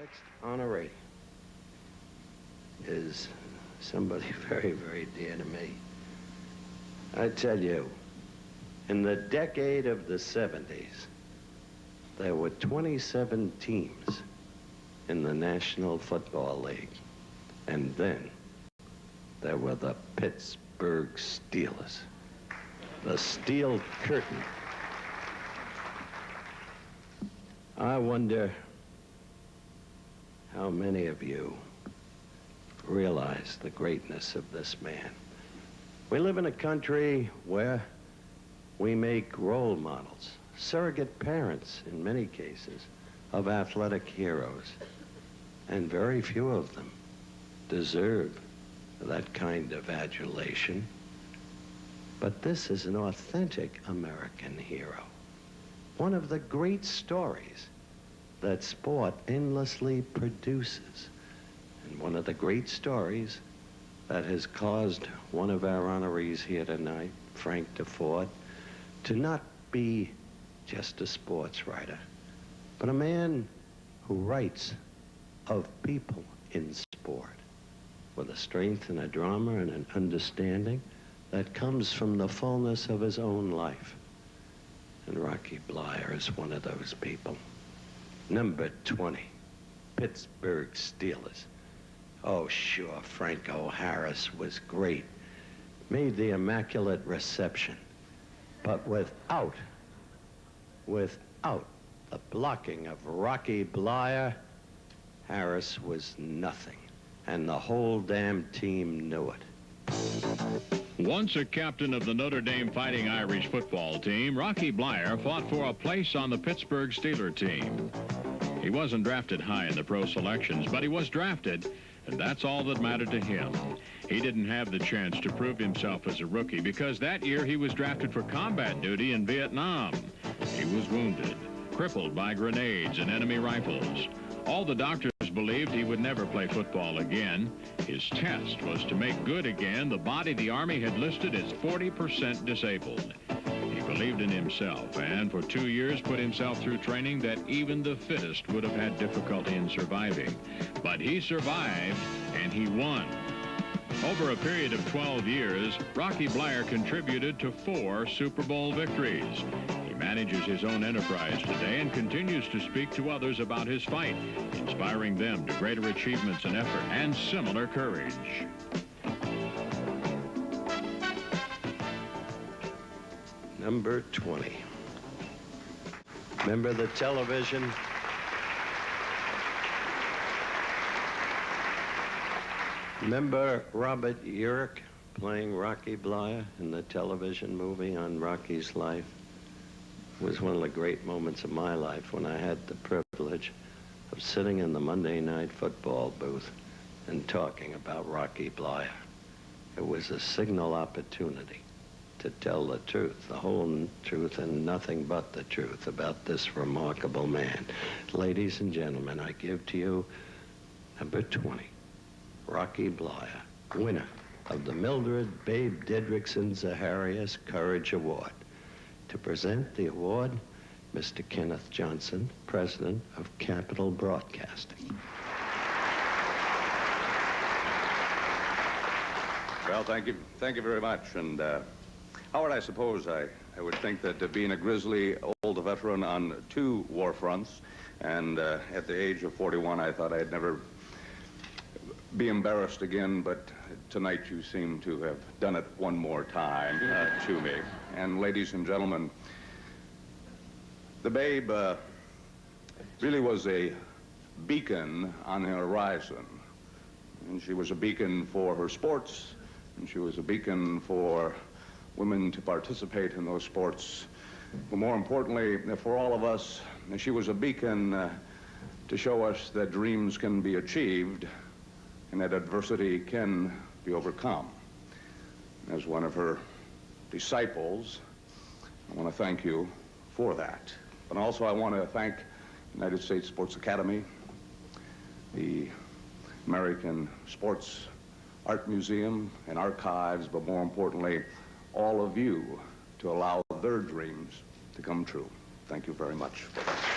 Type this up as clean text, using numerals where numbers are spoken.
next honoree is somebody very, very dear to me. I tell you, in the decade of the 70s, there were 27 teams in the National Football League. And then there were the Pittsburgh Steelers. The Steel Curtain. I wonder how many of you realize the greatness of this man. We live in a country where we make role models, surrogate parents in many cases, of athletic heroes. And very few of them deserve that kind of adulation. But this is an authentic American hero. One of the great stories that sport endlessly produces. And one of the great stories that has caused one of our honorees here tonight, Frank DeFord, to not be just a sports writer, but a man who writes of people in sport with a strength and a drama and an understanding that comes from the fullness of his own life. And Rocky Bleier is one of those people. Number 20, Pittsburgh Steelers. Oh, sure, Franco Harris was great. Made the immaculate reception. But without the blocking of Rocky Bleier, Harris was nothing. And the whole damn team knew it. Once a captain of the Notre Dame Fighting Irish football team, Rocky Bleier fought for a place on the Pittsburgh Steelers team. He wasn't drafted high in the pro selections, but he was drafted, and that's all that mattered to him. He didn't have the chance to prove himself as a rookie because that year he was drafted for combat duty in Vietnam. He was wounded, crippled by grenades and enemy rifles. All the doctors believed he would never play football again. His test was to make good again the body the Army had listed as 40% disabled. He believed in himself and for 2 years put himself through training that even the fittest would have had difficulty in surviving. But he survived and he won. Over a period of 12 years, Rocky Bleier contributed to 4 Super Bowl victories. He manages his own enterprise today and continues to speak to others about his fight, inspiring them to greater achievements and effort and similar courage. Number 20. Remember the television? Remember Robert Urich playing Rocky Bleier in the television movie on Rocky's life? It was one of the great moments of my life when I had the privilege of sitting in the Monday Night Football booth and talking about Rocky Bleier. It was a signal opportunity to tell the truth, the whole truth and nothing but the truth about this remarkable man. Ladies and gentlemen, I give to you number 20. Rocky Bleier, winner of the Mildred Babe Didrikson Zaharias Courage Award. To present the award, Mr. Kenneth Johnson, President of Capital Broadcasting. Well, thank you very much. And Howard, I suppose I would think that being a grizzly old veteran on 2 war fronts, and at the age of 41, I thought I'd never be embarrassed again, but tonight you seem to have done it one more time to me. And ladies and gentlemen, the Babe really was a beacon on the horizon. And she was a beacon for her sports, and she was a beacon for women to participate in those sports. But more importantly, for all of us, she was a beacon to show us that dreams can be achieved and that adversity can be overcome. As one of her disciples, I want to thank you for that. But also I want to thank United States Sports Academy, the American Sports Art Museum and Archives, but more importantly, all of you to allow their dreams to come true. Thank you very much for that.